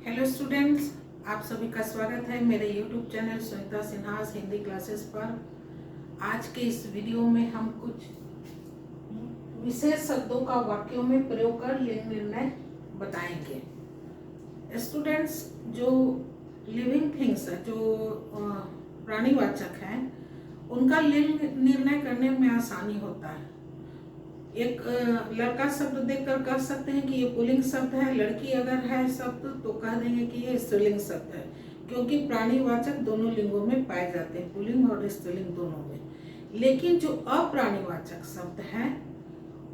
Hello students, आप सभी का स्वागत है मेरे YouTube channel Sunita Sinha Hindi classes पर। आज के इस वीडियो में हम कुछ विशेष शब्दों का वाक्यों में प्रयोग कर लिंग निर्णय बताएंगे। स्टूडेंट्स, जो लिविंग थिंग्स है, जो प्राणीवाचक हैं, उनका लिंग निर्णय करने में आसानी होता है। एक लड़का शब्द देखकर कह सकते हैं कि ये पुल्लिंग शब्द है, लड़की अगर है शब्द तो कह देंगे कि ये स्त्रीलिंग शब्द है, क्योंकि प्राणीवाचक दोनों लिंगों में पाए जाते हैं, पुल्लिंग और स्त्रीलिंग दोनों में। लेकिन जो अप्राणीवाचक शब्द हैं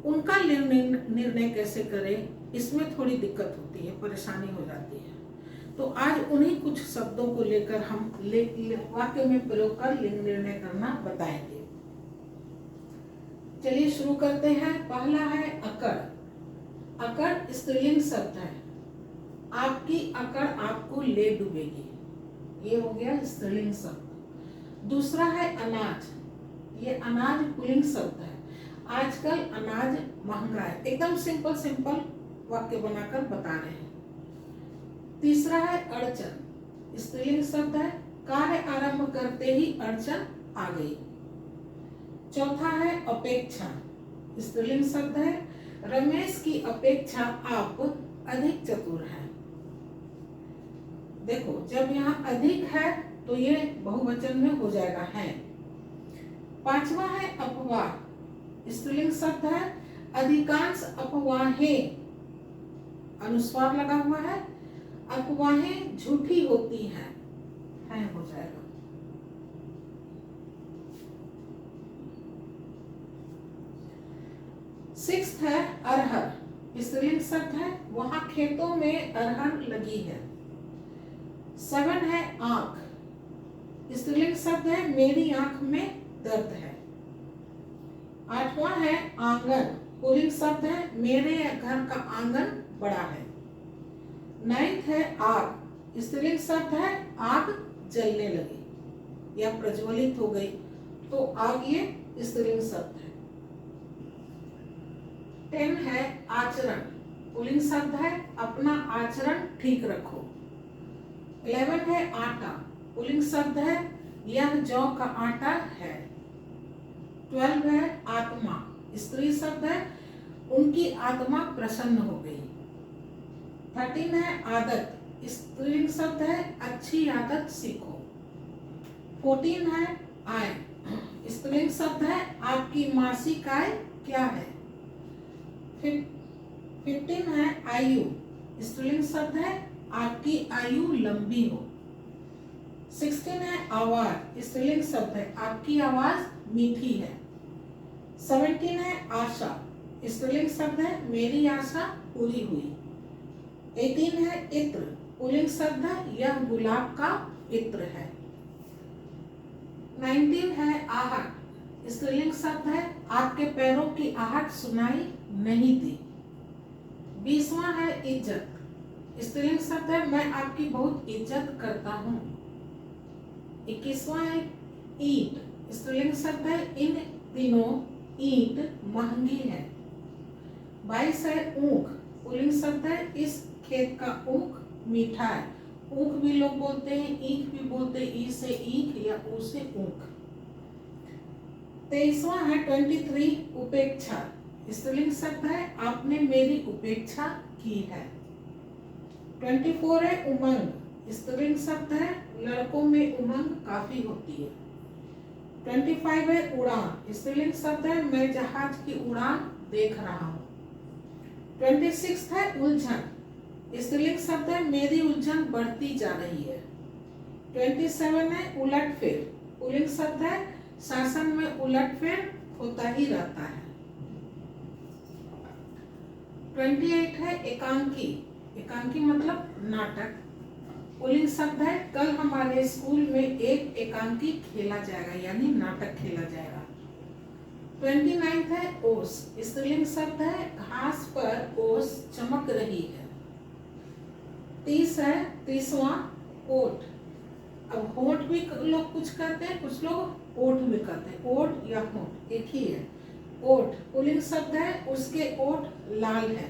उनका लिंग निर्णय कैसे करें, इसमें थोड़ी दिक्कत होती है, परेशानी हो जाती है। तो आज उन्हीं कुछ शब्दों को लेकर हम वाक्य में प्रयोग कर लिंग निर्णय करना बताएंगे। चलिए शुरू करते हैं। पहला है अकड़। अकड़ स्त्रीलिंग शब्द है। आपकी अकड़ आपको ले डूबेगी, ये हो गया स्त्रीलिंग शब्द। दूसरा है अनाज। ये अनाज पुल्लिंग शब्द है। आजकल अनाज महंगा है। एकदम सिंपल सिंपल वाक्य बनाकर बता रहे हैं। तीसरा है अड़चन। स्त्रीलिंग शब्द है। कार्य आरंभ करते ही अड़चन आ गई। चौथा है अपेक्षा। स्त्रीलिंग शब्द है। रमेश की अपेक्षा आप अधिक चतुर हैं। देखो, जब यहाँ अधिक है तो ये बहुवचन में हो जाएगा है। पांचवा है अफवाह। स्त्रीलिंग शब्द है। अधिकांश अफवाहें, अनुस्वार लगा हुआ है, अफवाहें झूठी होती हैं, है हो जाएगा। सिक्स्थ है अरहर। स्त्रीलिंग शब्द है। वहां खेतों में अरहर लगी है। 7 है आंख। स्त्रीलिंग शब्द है। मेरी आंख में दर्द है। 8वां है आंगन। पुल्लिंग शब्द है। मेरे घर का आंगन बड़ा है। 9th है आग। स्त्रीलिंग शब्द है। आग जलने लगी या प्रज्वलित हो गई, तो आग ये स्त्रीलिंग शब्द है। 10 है आचरण। पुल्लिंग शब्द है। अपना आचरण ठीक रखो। 11 है आटा। पुल्लिंग शब्द है। यह जौ का आटा है। 12 है आत्मा। स्त्री शब्द है। उनकी आत्मा प्रसन्न हो गई। 13 है आदत। स्त्रीलिंग शब्द है। अच्छी आदत सीखो। 14 है आय। स्त्रीलिंग शब्द है। आपकी मासिक आय क्या है। 15 है आयु। स्त्रीलिंग शब्द है। आपकी आयु लंबी हो। 16 है आवाज। स्त्रीलिंग शब्द है। आपकी आवाज मीठी है। 17 है आशा। स्त्रीलिंग शब्द है। मेरी आशा पूरी हुई। 18 है इत्र। पुल्लिंग शब्द है। यह गुलाब का इत्र है। 19 है आहट। स्त्रीलिंग शब्द है। आपके पैरों की आहट सुनाई नहीं दी। 20वां है इज्जत। स्त्रीलिंग शब्द है। मैं आपकी बहुत इज्जत करता हूँ। 21वां है ईंट। स्त्रीलिंग शब्द है। इन दिनों ईंट महंगी है। 22 है ऊख। पुल्लिंग शब्द है। इस खेत का ऊख मीठा है। ऊख भी लोग बोलते हैं, ईख भी बोलते हैं, ई से ईख या ऊ से ऊख। 23वां है 23 उपेक्षा। स्त्रीलिंग शब्द है। आपने मेरी उपेक्षा की है। 24 है उमंग। स्त्रीलिंग शब्द है। लड़कों में उमंग काफी होती है। 25 है उड़ान। स्त्रीलिंग शब्द है। मैं जहाज की उड़ान देख रहा हूँ। 26 है उलझन। स्त्रीलिंग शब्द है। मेरी उलझन बढ़ती जा रही है। 27 है उलटफेर। पुल्लिंग शब्द है। शासन में उलटफेर होता ही रहता है। 28 है एकांकी। एकांकी मतलब नाटक। पुल्लिंग शब्द है। कल हमारे स्कूल में एक एकांकी खेला जाएगा, यानी नाटक खेला जाएगा। 29 है ओस। स्त्रीलिंग शब्द है। घास पर ओस चमक रही है। 30 है 30वां ओठ। अब होठ भी लोग कुछ कहते हैं, कुछ लोग ओठ भी कहते हैं। ओठ या होठ एक ही है। ओठ पुल्लिंग शब्द है। उसके ओठ लाल है।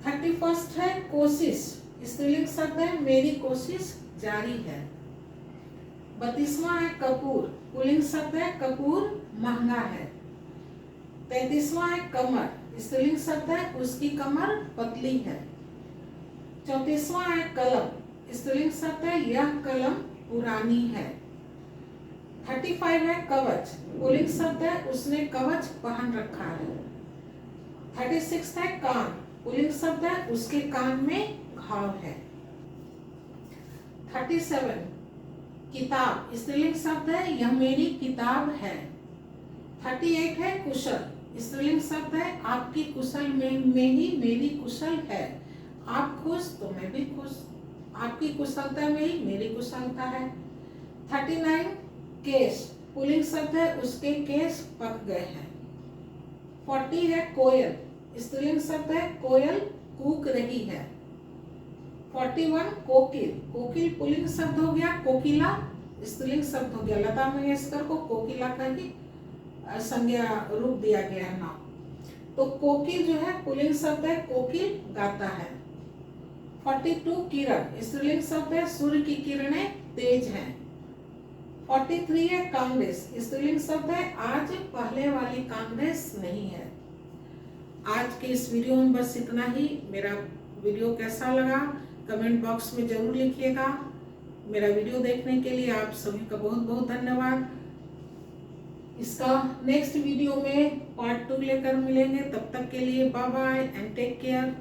31 है कोशिश। स्त्रीलिंग शब्द है मेरी कोशिश जारी है। 32वां है कपूर, पुल्लिंग शब्द है कपूर महंगा है। 33वां है कमर, स्त्रीलिंग शब्द है उसकी कमर पतली है। 34वां है कलम, स्त्रीलिंग शब्द है यह कलम पुरानी है। 35 है कवच, पुल्लिंग शब्द है उसने कवच पहन रखा है। 36 है कान, पुल्लिंग शब्द है उसके कान में घाव है। 37 किताब, स्त्रीलिंग शब्द है यह मेरी किताब है। 38 है कुशल, स्त्रीलिंग शब्द है आपकी कुशल में ही मेरी कुशल है। आप खुश तो मैं भी खुश, आपकी कुशलता में ही मेरी कुशलता है। 39 केश, पुल्लिंग शब्द है उसके केश पक गए हैं। 40 है कोयल, स्त्रीलिंग शब्द है कोयल कूक रही है। 41 कोकिल, कोकिल पुल्लिंग शब्द हो गया, कोकिला स्त्रीलिंग शब्द हो गया। लता मंगेशकर को कोकिला का ही संज्ञा रूप दिया गया है नाम। तो कोकिल जो है पुल्लिंग शब्द है, कोकिल गाता है। 42 किरण, स्त्रीलिंग शब्द है सूर्य की किरणें तेज हैं। 43 है कांग्रेस, स्त्रीलिंग शब्द है आज पहले वाली कांग्रेस नहीं है। आज के इस वीडियो में बस इतना ही। मेरा वीडियो कैसा लगा कमेंट बॉक्स में जरूर लिखिएगा। मेरा वीडियो देखने के लिए आप सभी का बहुत बहुत धन्यवाद। इसका नेक्स्ट वीडियो में पार्ट 2 लेकर मिलेंगे। तब तक के लिए bye bye and take care.